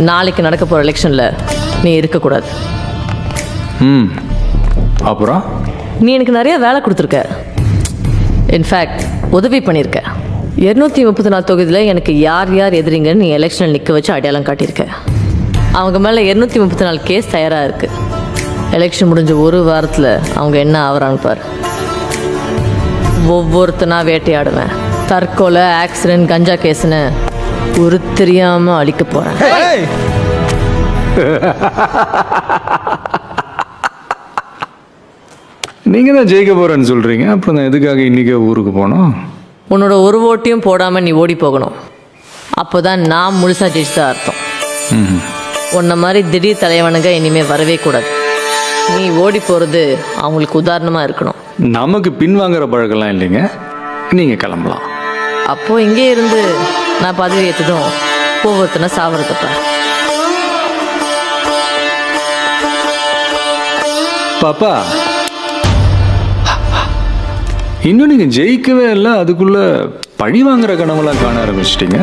நாளைக்கு நடக்க போகிற எலெக்ஷனில் நீ இருக்கக்கூடாது. அப்புறம் நீ எனக்கு நிறைய வேலை கொடுத்துருக்க, இன்ஃபேக்ட் உதவி பண்ணியிருக்க. 234 தொகுதியில் எனக்கு யார் யார் எதிரிங்கன்னு நீ எலெக்ஷனில் நிற்க வச்சு அடையாளம் காட்டியிருக்க. அவங்க மேலே 234 கேஸ் தயாராக இருக்குது. எலெக்ஷன் முடிஞ்ச ஒரு வாரத்தில் அவங்க என்ன ஆகுறான்னு பாரு. ஒவ்வொருத்தனா வேட்டையாடுவேன். தற்கொலை, ஆக்சிடென்ட், கஞ்சா கேஸ்ன்னு ஒரு தெரியாமல் அழிக்க போகிறேன். நீங்கள் தான் ஜெயிக்க போகிறேன்னு சொல்கிறீங்க, அப்புறம் நான் எதுக்காக இன்றைக்கே ஊருக்கு போனோம்? உன்னோட ஒரு ஓட்டையும் போடாமல் நீ ஓடி போகணும். அப்போ தான் நான் முழுசாக ஜெயிச்சதா அர்த்தம். உன்ன மாதிரி திடீர் தலைவனுங்க இனிமேல் வரவே கூடாது. நீ ஓடி போகிறது அவங்களுக்கு உதாரணமாக இருக்கணும். நமக்கு பின்வாங்குற பழக்கம்லாம் இல்லைங்க, நீங்கள் கிளம்பலாம். அப்போது இங்கே இருந்து நான் பதவி ஏற்றதும் ஒவ்வொருத்தனை சாவறதுப்பா. பாப்பா, இன்னும் நீங்கள் ஜெயிக்கவே இல்லை, அதுக்குள்ளே பழி வாங்குற கனவெல்லாம் காண ஆரம்பிச்சிட்டிங்க.